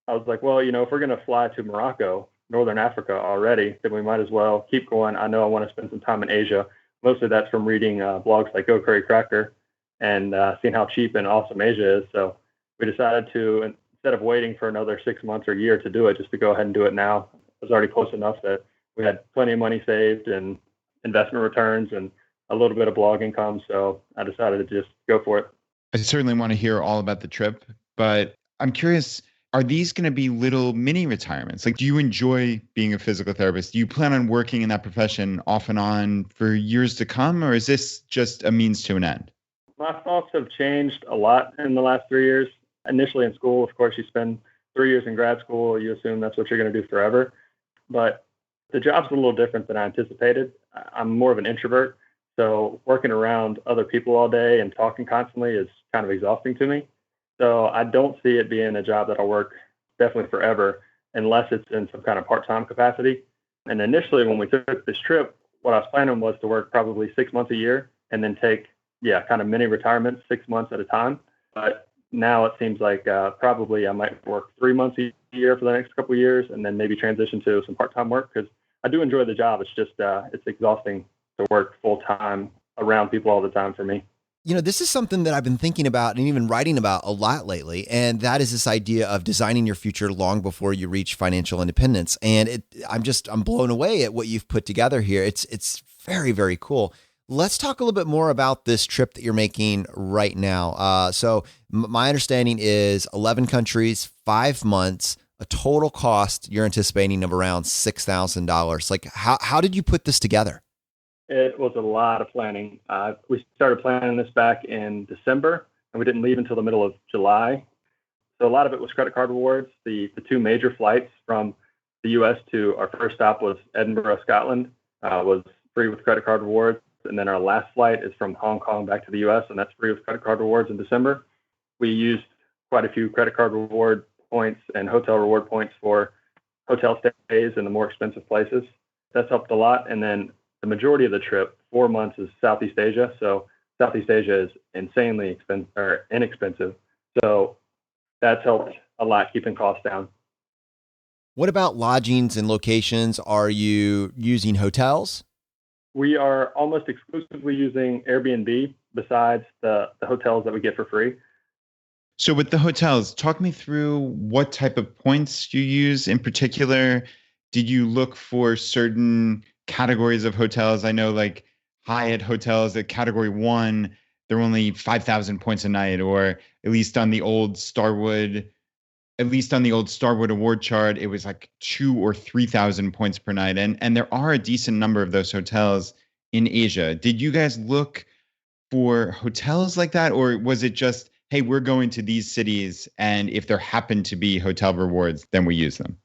I was like, well, if we're going to fly to Morocco, Northern Africa already, then we might as well keep going. I know I want to spend some time in Asia. Most of that's from reading blogs like Go Curry Cracker and seeing how cheap and awesome Asia is. So we decided to, instead of waiting for another 6 months or a year to do it, just to go ahead and do it now. It was already close enough that we had plenty of money saved and investment returns and a little bit of blog income. So I decided to just go for it. I certainly want to hear all about the trip, but I'm curious, are these going to be little mini retirements? Like, do you enjoy being a physical therapist? Do you plan on working in that profession off and on for years to come, or is this just a means to an end? My thoughts have changed a lot in the last 3 years. Initially in school, of course, you spend 3 years in grad school. You assume that's what you're going to do forever. But the job's a little different than I anticipated. I'm more of an introvert. So working around other people all day and talking constantly is kind of exhausting to me. So I don't see it being a job that I'll work definitely forever unless it's in some kind of part-time capacity. And initially when we took this trip, what I was planning was to work probably 6 months a year and then take, kind of mini retirement 6 months at a time. But now it seems like probably I might work 3 months a year for the next couple of years and then maybe transition to some part-time work because I do enjoy the job. It's just, it's exhausting to work full-time around people all the time for me. This is something that I've been thinking about and even writing about a lot lately. And that is this idea of designing your future long before you reach financial independence. And I'm blown away at what you've put together here. It's very, very cool. Let's talk a little bit more about this trip that you're making right now. So my understanding is 11 countries, 5 months, a total cost you're anticipating of around $6,000. Like how did you put this together? It was a lot of planning. We started planning this back in December, and we didn't leave until the middle of July. So a lot of it was credit card rewards. The two major flights from the U.S. to our first stop was Edinburgh, Scotland, was free with credit card rewards. And then our last flight is from Hong Kong back to the U.S., and that's free with credit card rewards in December. We used quite a few credit card reward points and hotel reward points for hotel stays in the more expensive places. That's helped a lot. And then the majority of the trip, 4 months, is Southeast Asia. So Southeast Asia is insanely inexpensive. So that's helped a lot keeping costs down. What about lodgings and locations? Are you using hotels? We are almost exclusively using Airbnb besides the hotels that we get for free. So with the hotels, talk me through what type of points you use in particular. Did you look for certain categories of hotels? I know like Hyatt hotels at category 1, they're only 5,000 points a night, or at least on the old Starwood award chart, it was like 2,000 or 3,000 points per night. And there are a decent number of those hotels in Asia. Did you guys look for hotels like that? Or was it just, hey, we're going to these cities, and if there happen to be hotel rewards, then we use them?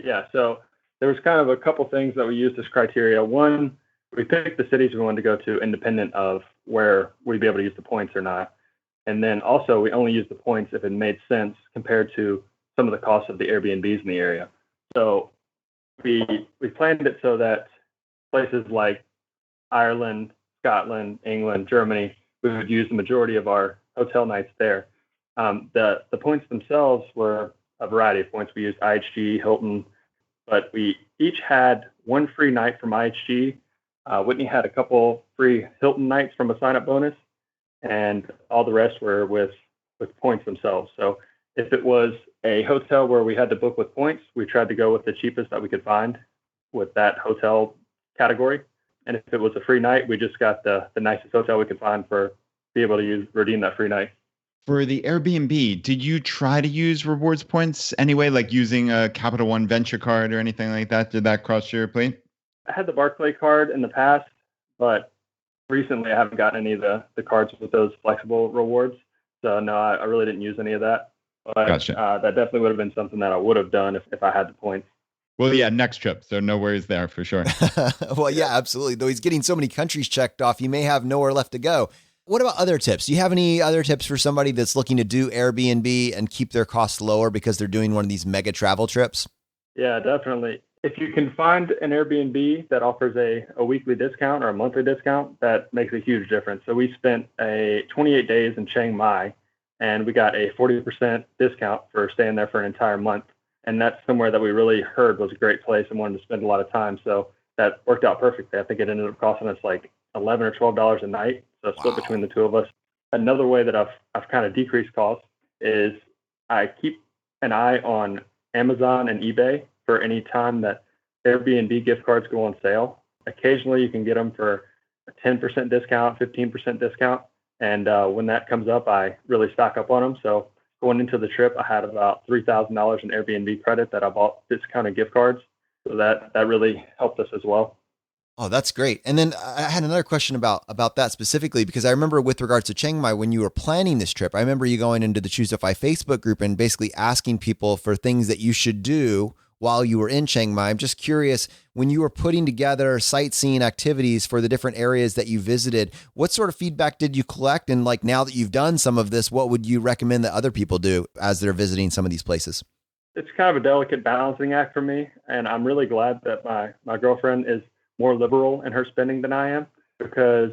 Yeah. So there was kind of a couple things that we used as criteria. One, we picked the cities we wanted to go to independent of where we'd be able to use the points or not. And then also we only used the points if it made sense compared to some of the costs of the Airbnbs in the area. So we planned it so that places like Ireland, Scotland, England, Germany, we would use the majority of our hotel nights there. The points themselves were a variety of points. We used IHG, Hilton, but we each had one free night from IHG. Whitney had a couple free Hilton nights from a sign-up bonus, and all the rest were with points themselves. So if it was a hotel where we had to book with points, we tried to go with the cheapest that we could find with that hotel category. And if it was a free night, we just got the nicest hotel we could find be able to redeem that free night. For the Airbnb, did you try to use rewards points anyway, like using a Capital One Venture card or anything like that? Did that cross your plate? I had the Barclay card in the past, but recently I haven't gotten any of the cards with those flexible rewards. So no, I really didn't use any of that. But Gotcha. That definitely would have been something that I would have done if I had the points. Well, yeah, next trip. So no worries there for sure. Well, yeah, absolutely. Though he's getting so many countries checked off, he may have nowhere left to go. What about other tips? Do you have any other tips for somebody that's looking to do Airbnb and keep their costs lower because they're doing one of these mega travel trips? Yeah, definitely. If you can find an Airbnb that offers a weekly discount or a monthly discount, that makes a huge difference. So we spent 28 days in Chiang Mai, and we got a 40% discount for staying there for an entire month. And that's somewhere that we really heard was a great place and wanted to spend a lot of time. So that worked out perfectly. I think it ended up costing us like $11 or $12 a night, so split between the two of us. Another way that I've kind of decreased costs is I keep an eye on Amazon and eBay for any time that Airbnb gift cards go on sale. Occasionally, you can get them for a 10% discount, 15% discount. And when that comes up, I really stock up on them. So going into the trip, I had about $3,000 in Airbnb credit that I bought discounted gift cards. So that really helped us as well. Oh, that's great. And then I had another question about that specifically, because I remember with regards to Chiang Mai, when you were planning this trip, I remember you going into the Choosify Facebook group and basically asking people for things that you should do while you were in Chiang Mai. I'm just curious, when you were putting together sightseeing activities for the different areas that you visited, what sort of feedback did you collect? And like, now that you've done some of this, what would you recommend that other people do as they're visiting some of these places? It's kind of a delicate balancing act for me. And I'm really glad that my girlfriend is more liberal in her spending than I am, because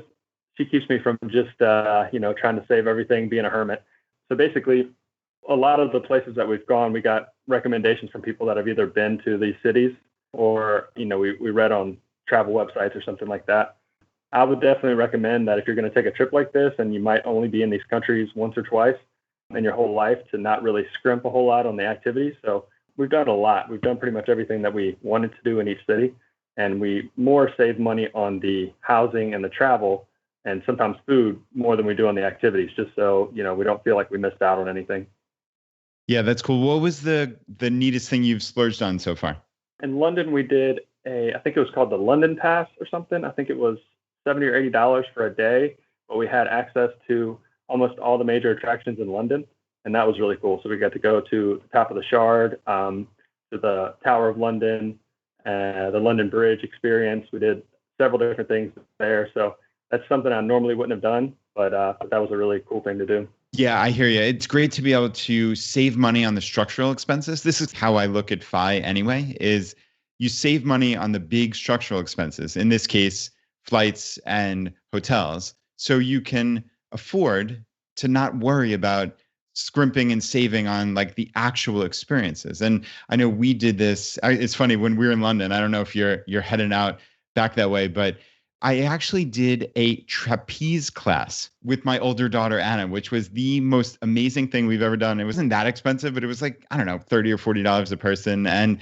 she keeps me from just, trying to save everything, being a hermit. So basically, a lot of the places that we've gone, we got recommendations from people that have either been to these cities or, we read on travel websites or something like that. I would definitely recommend that if you're going to take a trip like this and you might only be in these countries once or twice in your whole life, to not really scrimp a whole lot on the activities. So we've done a lot. We've done pretty much everything that we wanted to do in each city. And we more save money on the housing and the travel and sometimes food more than we do on the activities, just so, we don't feel like we missed out on anything. Yeah, that's cool. What was the neatest thing you've splurged on so far? In London, we did I think it was called the London Pass or something. I think it was $70 or $80 for a day, but we had access to almost all the major attractions in London. And that was really cool. So we got to go to the top of the Shard, to the Tower of London, the London Bridge experience. We did several different things there. So that's something I normally wouldn't have done, but that was a really cool thing to do. Yeah, I hear you. It's great to be able to save money on the structural expenses. This is how I look at FI anyway, is you save money on the big structural expenses, in this case, flights and hotels, so you can afford to not worry about scrimping and saving on like the actual experiences. And I know we did this. It's funny, when we were in London, I don't know if you're heading out back that way, but I actually did a trapeze class with my older daughter, Anna, which was the most amazing thing we've ever done. It wasn't that expensive, but it was like, I don't know, $30 or $40 a person. And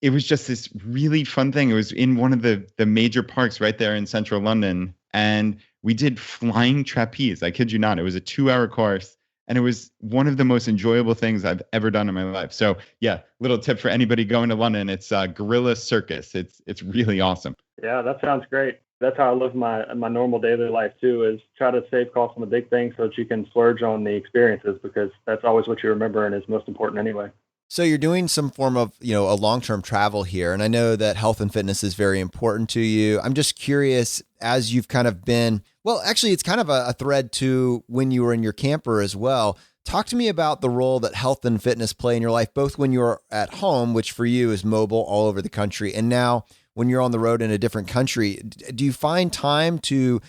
it was just this really fun thing. It was in one of the major parks right there in central London. And we did flying trapeze. I kid you not. It was a 2-hour course. And it was one of the most enjoyable things I've ever done in my life. So yeah, little tip for anybody going to London. It's Gorilla Circus. It's really awesome. Yeah, that sounds great. That's how I live my normal daily life too, is try to save costs on the big things so that you can splurge on the experiences, because that's always what you remember and is most important anyway. So you're doing some form of, a long-term travel here. And I know that health and fitness is very important to you. I'm just curious, as you've kind of been, well, actually, it's kind of a thread to when you were in your camper as well. Talk to me about the role that health and fitness play in your life, both when you're at home, which for you is mobile all over the country, and now when you're on the road in a different country. Do you find time to,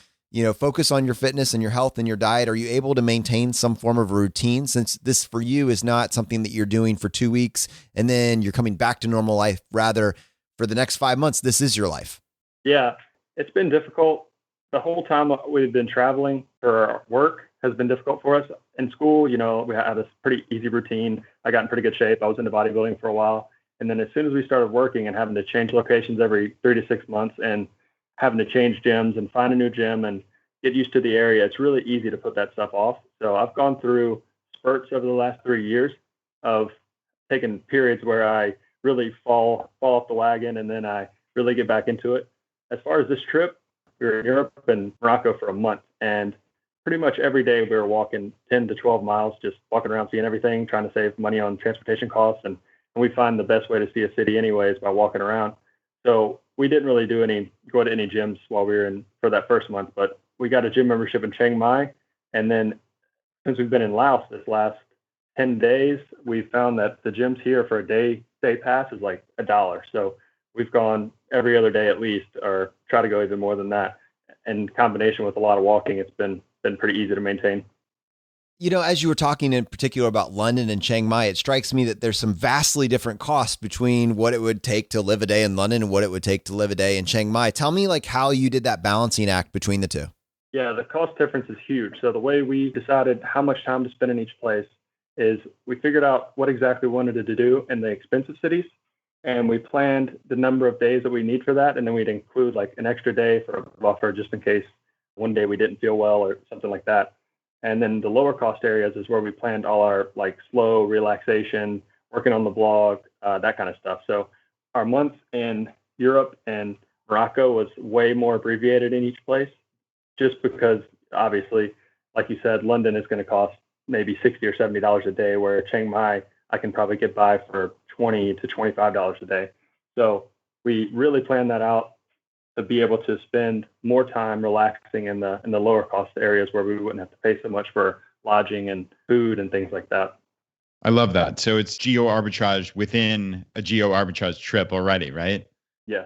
focus on your fitness and your health and your diet? Are you able to maintain some form of routine, since this for you is not something that you're doing for 2 weeks and then you're coming back to normal life? Rather, for the next 5 months, this is your life. Yeah, it's been difficult. The whole time we've been traveling for our work has been difficult for us. In school, we had this pretty easy routine. I got in pretty good shape. I was into bodybuilding for a while. And then as soon as we started working and having to change locations every 3 to 6 months and having to change gyms and find a new gym and get used to the area, it's really easy to put that stuff off. So I've gone through spurts over the last 3 years of taking periods where I really fall off the wagon and then I really get back into it. As far as this trip, we were in Europe and Morocco for a month, and pretty much every day we were walking 10 to 12 miles, just walking around, seeing everything, trying to save money on transportation costs. And we find the best way to see a city anyways by walking around. So we didn't really go to any gyms while we were in for that first month, but we got a gym membership in Chiang Mai. And then since we've been in Laos this last 10 days, we found that the gyms here for a day pass is like $1. So we've gone every other day at least, or try to go even more than that. In combination with a lot of walking, it's been pretty easy to maintain. As you were talking in particular about London and Chiang Mai, it strikes me that there's some vastly different costs between what it would take to live a day in London and what it would take to live a day in Chiang Mai. Tell me how you did that balancing act between the two. Yeah, the cost difference is huge. So the way we decided how much time to spend in each place is we figured out what exactly we wanted to do in the expensive cities, and we planned the number of days that we need for that, and then we'd include an extra day for a buffer just in case one day we didn't feel well or something like that. And then the lower cost areas is where we planned all our slow relaxation, working on the blog, that kind of stuff. So our month in Europe and Morocco was way more abbreviated in each place, just because obviously, like you said, London is going to cost maybe $60 or $70 a day, where Chiang Mai, I can probably get by for $20 to $25 a day. So we really planned that out to be able to spend more time relaxing in the lower cost areas where we wouldn't have to pay so much for lodging and food and things like that. I love that. So it's geo arbitrage within a geo arbitrage trip already, right? Yeah.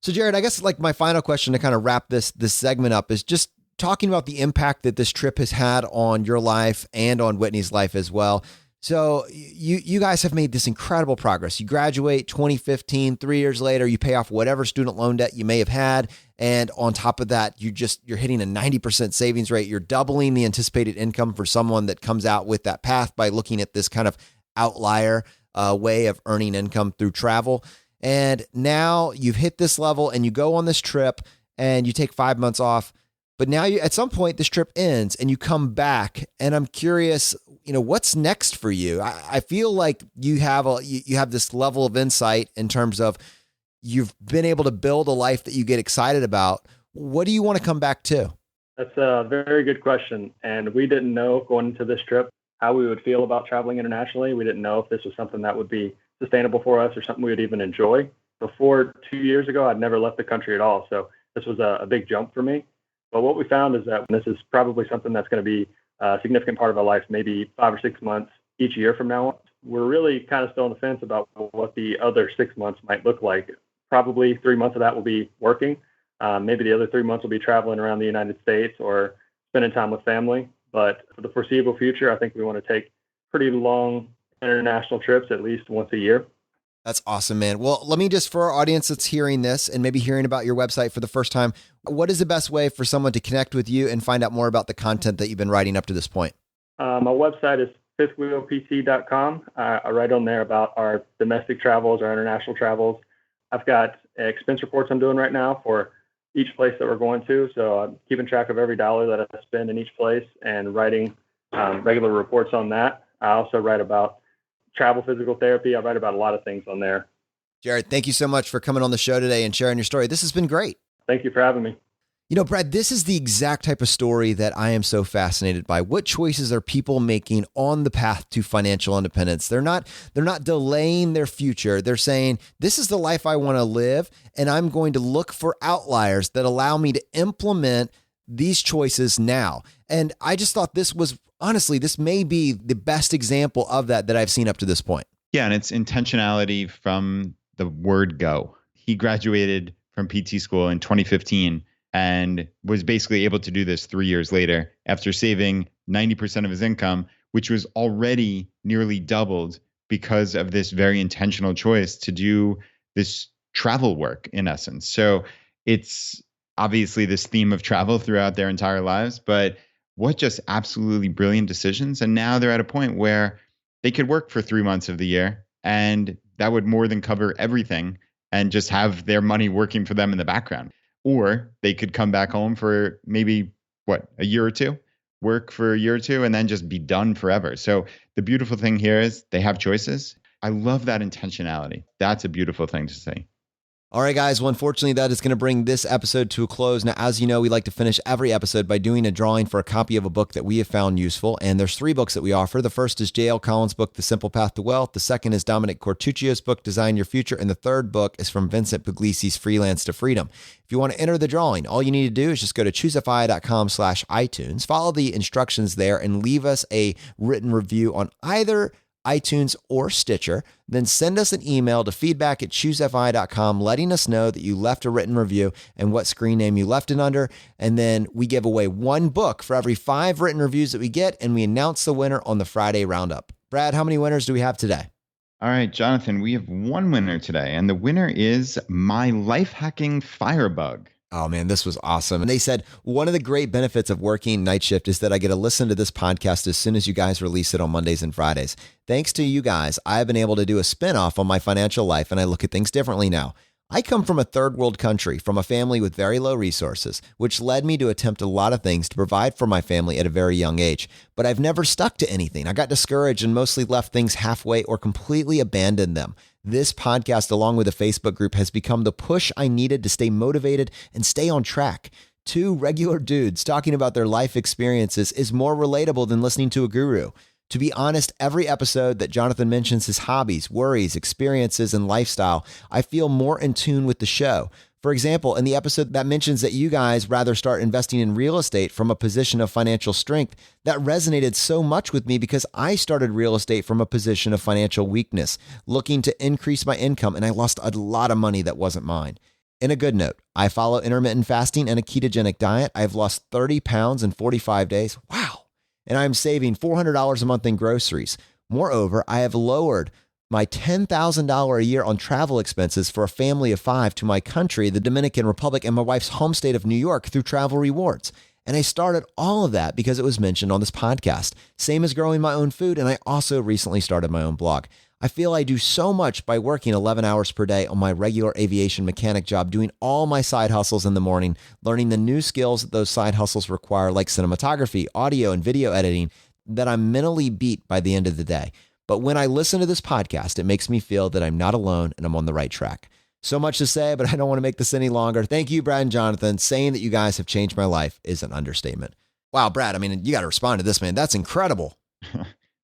So Jared, I guess my final question to kind of wrap this segment up is just talking about the impact that this trip has had on your life and on Whitney's life as well. So you guys have made this incredible progress. You graduate 2015, 3 years later, you pay off whatever student loan debt you may have had. And on top of that, you're hitting a 90% savings rate. You're doubling the anticipated income for someone that comes out with that path by looking at this kind of outlier way of earning income through travel. And now you've hit this level and you go on this trip and you take 5 months off. But now at some point this trip ends and you come back, and I'm curious, what's next for you? I feel like you have this level of insight in terms of you've been able to build a life that you get excited about. What do you want to come back to? That's a very good question. And we didn't know going into this trip how we would feel about traveling internationally. We didn't know if this was something that would be sustainable for us or something we would even enjoy. Before 2 years ago, I'd never left the country at all. So this was a big jump for me. But what we found is that this is probably something that's going to be a significant part of our life, maybe 5 or 6 months each year from now on. We're really kind of still on the fence about what the other 6 months might look like. Probably 3 months of that will be working. Maybe the other 3 months will be traveling around the United States or spending time with family. But for the foreseeable future, I think we want to take pretty long international trips at least once a year. That's awesome, man. Well, let me just, for our audience that's hearing this and maybe hearing about your website for the first time, what is the best way for someone to connect with you and find out more about the content that you've been writing up to this point? My website is fifthwheelpt.com. I write on there about our domestic travels, our international travels. I've got expense reports I'm doing right now for each place that we're going to. So I'm keeping track of every dollar that I spend in each place and writing regular reports on that. I also write about travel physical therapy. I write about a lot of things on there. Jared, thank you so much for coming on the show today and sharing your story. This has been great. Thank you for having me. Brad, this is the exact type of story that I am so fascinated by. What choices are people making on the path to financial independence? They're not delaying their future. They're saying, this is the life I want to live, and I'm going to look for outliers that allow me to implement these choices now. And I just thought this may be the best example of that I've seen up to this point. Yeah, and it's intentionality from the word go. He graduated from PT school in 2015 and was basically able to do this 3 years later after saving 90% of his income, which was already nearly doubled because of this very intentional choice to do this travel work in essence. So it's obviously this theme of travel throughout their entire lives, but what just absolutely brilliant decisions. And now they're at a point where they could work for 3 months of the year and that would more than cover everything and just have their money working for them in the background. Or they could come back home for maybe, a year or two, work for a year or two, and then just be done forever. So the beautiful thing here is they have choices. I love that intentionality. That's a beautiful thing to see. All right, guys. Well, unfortunately, that is going to bring this episode to a close. Now, as you know, we like to finish every episode by doing a drawing for a copy of a book that we have found useful. And there's 3 books that we offer. The first is J.L. Collins' book, The Simple Path to Wealth. The second is Dominic Cortuccio's book, Design Your Future. And the third book is from Vincent Puglisi's Freelance to Freedom. If you want to enter the drawing, all you need to do is just go to choosefi.com/iTunes, follow the instructions there, and leave us a written review on either iTunes, or Stitcher, then send us an email to feedback@choosefi.com letting us know that you left a written review and what screen name you left it under. And then we give away one book for every 5 written reviews that we get, and we announce the winner on the Friday roundup. Brad, how many winners do we have today? All right, Jonathan, we have one winner today, and the winner is My Life Hacking Firebug. Oh man, this was awesome. And they said, one of the great benefits of working night shift is that I get to listen to this podcast as soon as you guys release it on Mondays and Fridays. Thanks to you guys, I've been able to do a spinoff on my financial life, and I look at things differently now. I come from a third world country, from a family with very low resources, which led me to attempt a lot of things to provide for my family at a very young age. But I've never stuck to anything. I got discouraged and mostly left things halfway or completely abandoned them. This podcast, along with a Facebook group, has become the push I needed to stay motivated and stay on track. 2 regular dudes talking about their life experiences is more relatable than listening to a guru. To be honest, every episode that Jonathan mentions his hobbies, worries, experiences, and lifestyle, I feel more in tune with the show. For example, in the episode that mentions that you guys rather start investing in real estate from a position of financial strength, that resonated so much with me because I started real estate from a position of financial weakness, looking to increase my income, and I lost a lot of money that wasn't mine. In a good note, I follow intermittent fasting and a ketogenic diet. I've lost 30 pounds in 45 days. Wow. And I'm saving $400 a month in groceries. Moreover, I have lowered my $10,000 a year on travel expenses for a family of 5 to my country, the Dominican Republic, and my wife's home state of New York through travel rewards. And I started all of that because it was mentioned on this podcast. Same as growing my own food, and I also recently started my own blog. I feel I do so much by working 11 hours per day on my regular aviation mechanic job, doing all my side hustles in the morning, learning the new skills that those side hustles require, like cinematography, audio, and video editing, that I'm mentally beat by the end of the day. But when I listen to this podcast, it makes me feel that I'm not alone and I'm on the right track. So much to say, but I don't want to make this any longer. Thank you, Brad and Jonathan. Saying that you guys have changed my life is an understatement. Wow, Brad, I mean, you got to respond to this, man. That's incredible.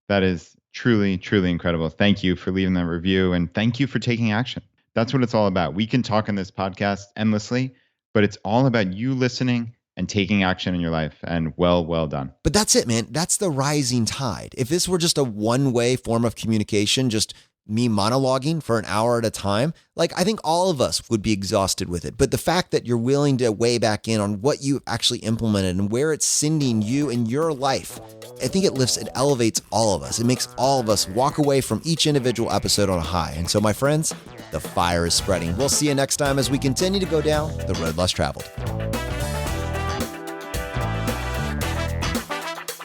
That is truly, truly incredible. Thank you for leaving that review, and thank you for taking action. That's what it's all about. We can talk on this podcast endlessly, but it's all about you listening and taking action in your life. And well done. But that's it, man. That's the rising tide. If this were just a one-way form of communication, just me monologuing for an hour at a time, like I think all of us would be exhausted with it. But the fact that you're willing to weigh back in on what you actually implemented and where it's sending you in your life, I think it elevates all of us. It makes all of us walk away from each individual episode on a high. And so, my friends, the fire is spreading. We'll see you next time as we continue to go down the road less traveled.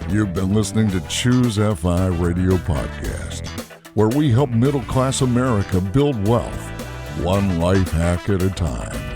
You've been listening to Choose FI Radio Podcast, where we help middle-class America build wealth, one life hack at a time.